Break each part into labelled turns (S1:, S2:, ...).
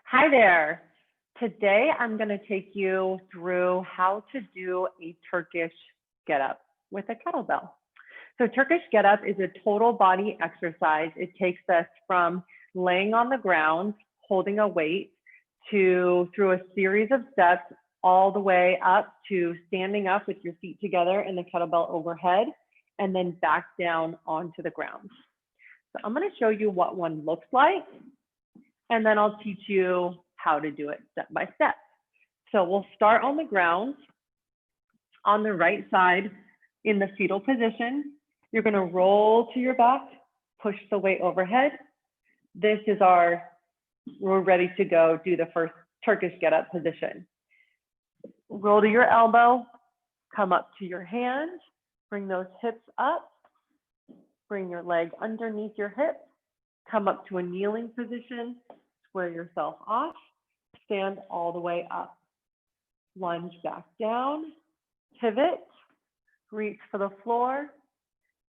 S1: Hi there. Today I'm going to take you through how to do a Turkish get up with a kettlebell. So Turkish get up is a total body exercise. It takes us from laying on the ground, holding a weight, to through a series of steps all the way up to standing up with your feet together and the kettlebell overhead, and then back down onto the ground. So I'm going to show you what one looks like, and then I'll teach you how to do it step by step. So we'll start on the ground on the right side in the fetal position. You're going to roll to your back, push the weight overhead. This is we're ready to go do the first Turkish get up position. Roll to your elbow, come up to your hand, bring those hips up, bring your leg underneath your hip, come up to a kneeling position, square yourself off, stand all the way up. Lunge back down, pivot, reach for the floor,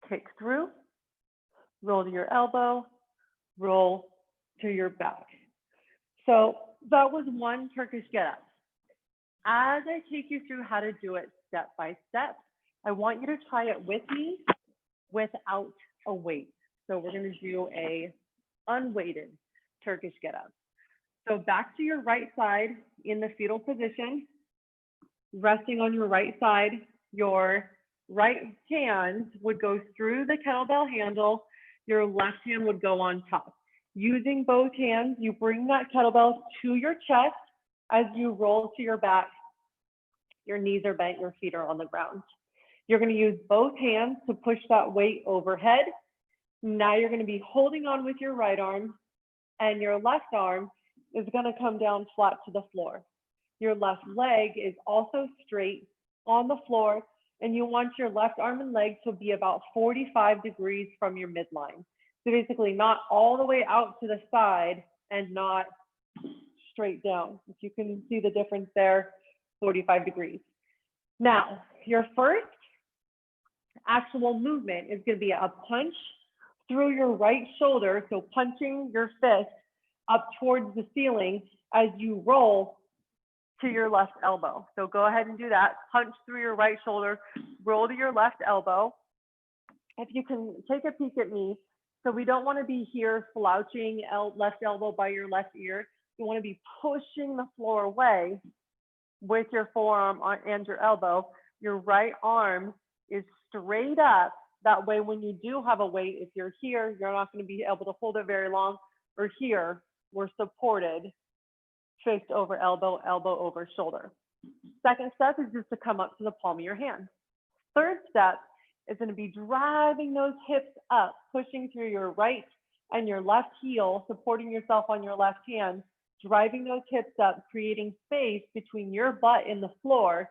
S1: kick through, roll to your elbow, roll to your back. So that was one Turkish get up. As I take you through how to do it step by step, I want you to try it with me without a weight. So we're going to do a unweighted Turkish get up. So back to your right side in the fetal position, resting on your right side, your right hand would go through the kettlebell handle, your left hand would go on top. Using both hands, you bring that kettlebell to your chest. As you roll to your back, your knees are bent, your feet are on the ground. You're going to use both hands to push that weight overhead. Now you're going to be holding on with your right arm, and your left arm is going to come down flat to the floor. Your left leg is also straight on the floor, and you want your left arm and leg to be about 45 degrees from your midline. So basically not all the way out to the side and not straight down. If you can see the difference there, 45 degrees. Now, your first actual movement is going to be a punch through your right shoulder, so punching your fist up towards the ceiling as you roll to your left elbow. So go ahead and do that. Punch through your right shoulder, roll to your left elbow. If you can take a peek at me, so we don't want to be here slouching left elbow by your left ear. You want to be pushing the floor away with your forearm and your elbow. Your right arm is straight up. That way, when you do have a weight, if you're here, you're not going to be able to hold it very long. Or here, we're supported, fist over elbow, elbow over shoulder. Second step is just to come up to the palm of your hand. Third step is going to be driving those hips up, pushing through your right and your left heel, supporting yourself on your left hand, driving those hips up, creating space between your butt and the floor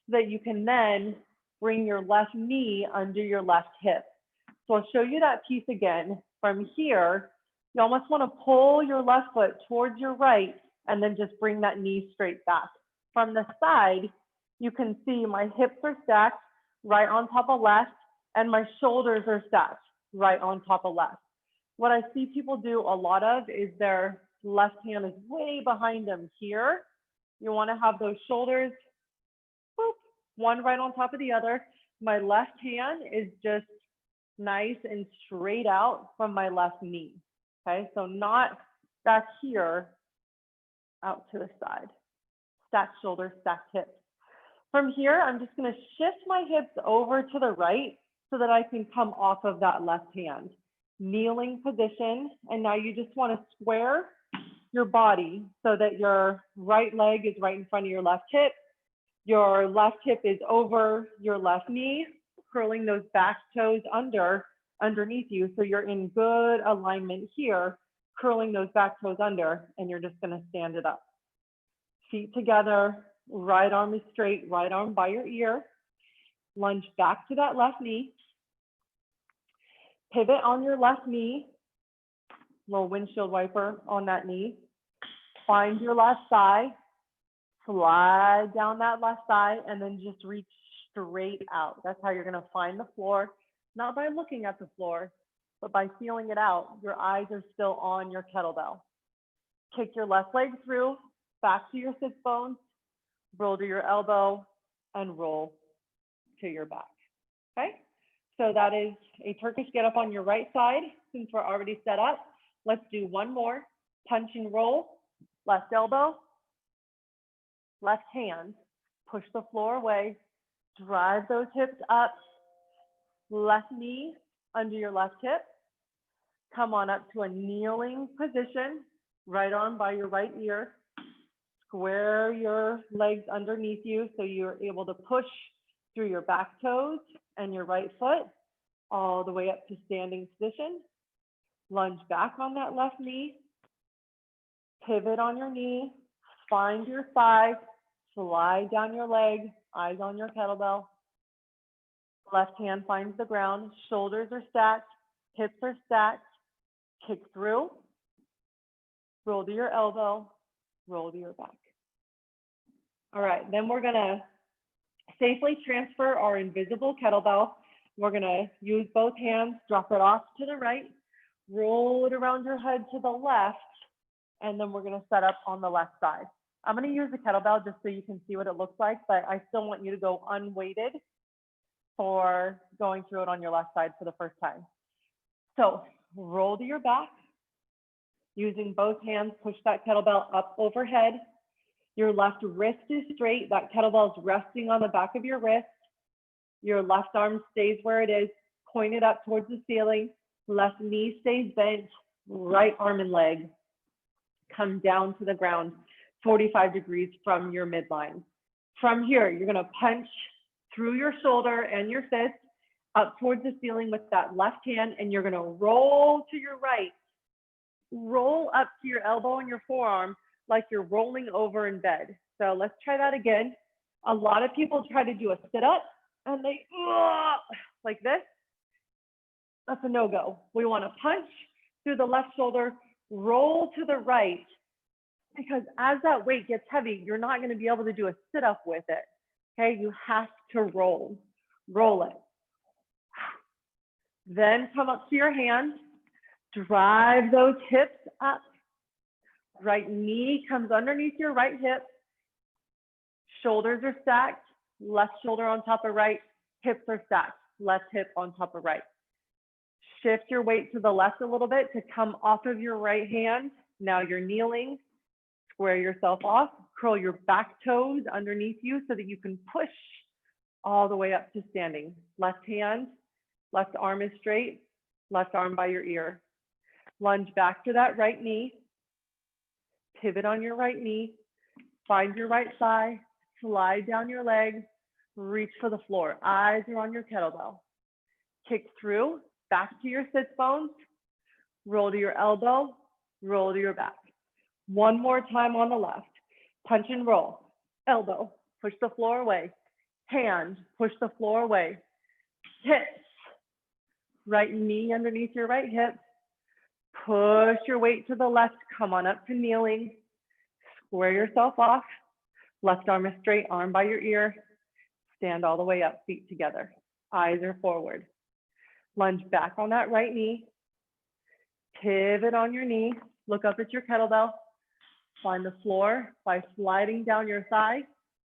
S1: so that you can then bring your left knee under your left hip. So I'll show you that piece again. From here, you almost want to pull your left foot towards your right and then just bring that knee straight back. From the side, you can see my hips are stacked right on top of left, and my shoulders are stacked right on top of left. What I see people do a lot of is their left hand is way behind them here. You want to have those shoulders, boop, one right on top of the other. My left hand is just nice and straight out from my left knee. Okay, so not back here, out to the side. Stacked shoulders, stacked hips. From here, I'm just going to shift my hips over to the right so that I can come off of that left hand. Kneeling position, and now you just want to square your body so that your right leg is right in front of your left hip. Your left hip is over your left knee, curling those back toes underneath you. So you're in good alignment here, curling those back toes under, and you're just going to stand it up. Feet together, right arm is straight, right arm by your ear. Lunge back to that left knee. Pivot on your left knee, little windshield wiper on that knee. Find your left thigh, slide down that left thigh, and then just reach straight out. That's how you're going to find the floor, not by looking at the floor, but by feeling it out. Your eyes are still on your kettlebell. Kick your left leg through, back to your sits bones, roll to your elbow, and roll to your back, okay? So that is a Turkish get up on your right side. Since we're already set up, let's do one more. Punch and roll, left elbow, left hand, push the floor away, drive those hips up, left knee under your left hip, come on up to a kneeling position, right arm by your right ear, square your legs underneath you so you're able to push through your back toes and your right foot all the way up to standing position. Lunge back on that left knee, pivot on your knee, find your thigh, slide down your leg, eyes on your kettlebell. Left hand finds the ground, shoulders are stacked, hips are stacked, kick through, roll to your elbow, roll to your back. All right, then we're gonna safely transfer our invisible kettlebell. We're gonna use both hands, drop it off to the right, roll it around your head to the left, and then we're gonna set up on the left side. I'm gonna use the kettlebell just so you can see what it looks like, but I still want you to go unweighted for going through it on your left side for the first time. So roll to your back, using both hands, push that kettlebell up overhead. Your left wrist is straight, that kettlebell is resting on the back of your wrist. Your left arm stays where it is, pointed up towards the ceiling. Left knee stays bent, right arm and leg come down to the ground 45 degrees from your midline. From here, you're gonna punch through your shoulder and your fist up towards the ceiling with that left hand, and you're gonna roll to your right. Roll up to your elbow and your forearm like you're rolling over in bed. So let's try that again. A lot of people try to do a sit-up and they like this. That's a no-go. We want to punch through the left shoulder, roll to the right, because as that weight gets heavy, you're not going to be able to do a sit-up with it. Okay, you have to roll it. Then come up to your hands, drive those hips up. Right knee comes underneath your right hip. Shoulders are stacked, left shoulder on top of right, hips are stacked, left hip on top of right. Shift your weight to the left a little bit to come off of your right hand. Now you're kneeling, square yourself off, curl your back toes underneath you so that you can push all the way up to standing. Left hand, left arm is straight, left arm by your ear. Lunge back to that right knee, pivot on your right knee, find your right thigh, slide down your leg, reach for the floor. Eyes are on your kettlebell. Kick through, back to your sits bones, roll to your elbow, roll to your back. One more time on the left. Punch and roll. Elbow, push the floor away. Hand, push the floor away. Hips, right knee underneath your right hip. Push your weight to the left, come on up to kneeling. Square yourself off. Left arm is straight, arm by your ear. Stand all the way up, feet together. Eyes are forward. Lunge back on that right knee. Pivot on your knee. Look up at your kettlebell. Find the floor by sliding down your thigh.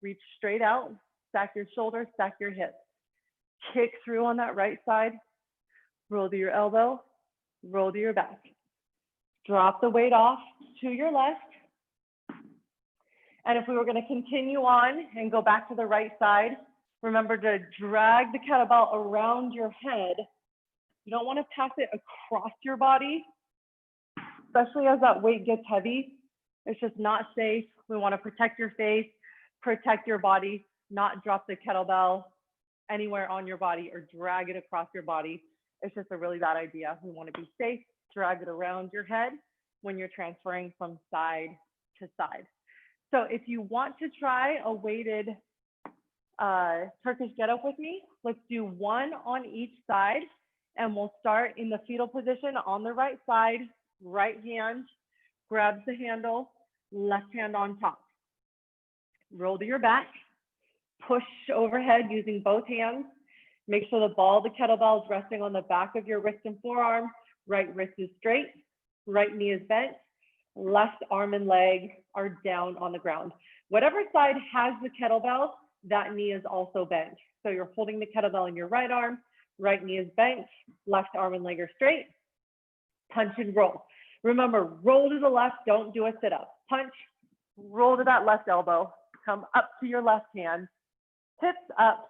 S1: Reach straight out. Stack your shoulders, stack your hips. Kick through on that right side. Roll to your elbow. Roll to your back. Drop the weight off to your left. And if we were going to continue on and go back to the right side, remember to drag the kettlebell around your head. You don't want to pass it across your body, especially as that weight gets heavy. It's just not safe. We want to protect your face, protect your body, not drop the kettlebell anywhere on your body or drag it across your body. It's just a really bad idea. We want to be safe, drag it around your head when you're transferring from side to side. So if you want to try a weighted Turkish get up with me, let's do one on each side, and we'll start in the fetal position on the right side. Right hand grabs the handle, left hand on top. Roll to your back, push overhead using both hands. Make sure the ball of the kettlebell is resting on the back of your wrist and forearm. Right wrist is straight, right knee is bent. left arm and leg are down on the ground. Whatever side has the kettlebell, that knee is also bent. So you're holding the kettlebell in your right arm, right knee is bent, left arm and leg are straight. Punch and roll. Remember, roll to the left, don't do a sit-up. Punch, roll to that left elbow, come up to your left hand, hips up,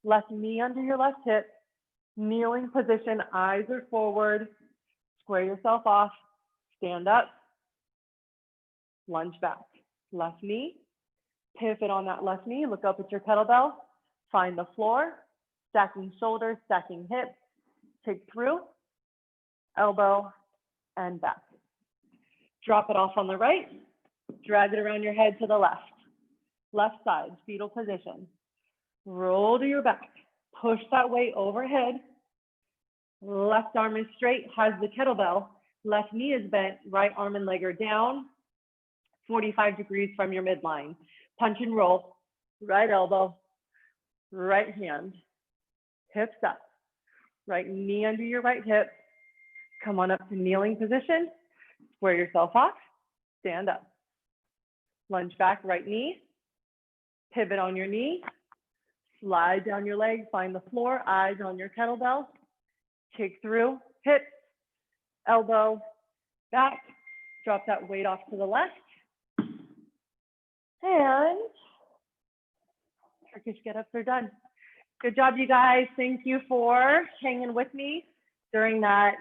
S1: left knee under your left hip, kneeling position, eyes are forward, square yourself off, stand up, lunge back. Left knee, pivot on that left knee, look up at your kettlebell, find the floor, stacking shoulders, stacking hips, take through, elbow, and back. Drop it off on the right, drag it around your head to the left. Left side, fetal position. Roll to your back, push that weight overhead. Left arm is straight, has the kettlebell. Left knee is bent, right arm and leg are down, 45 degrees from your midline. Punch and roll, right elbow, right hand, hips up, right knee under your right hip. Come on up to kneeling position, square yourself off, stand up. Lunge back, right knee, pivot on your knee, slide down your leg, find the floor, eyes on your kettlebell, kick through, hips, elbow, back, drop that weight off to the left. And Turkish get-ups are done. Good job, you guys. Thank you for hanging with me during that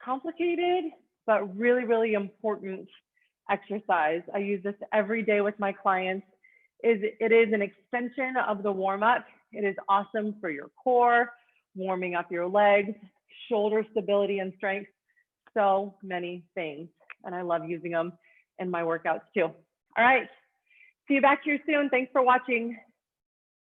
S1: complicated, but really, really important exercise. I use this every day with my clients. It is an extension of the warm-up. It is awesome for your core, warming up your legs, shoulder stability and strength, so many things. And I love using them in my workouts too. All right, see you back here soon. Thanks for watching.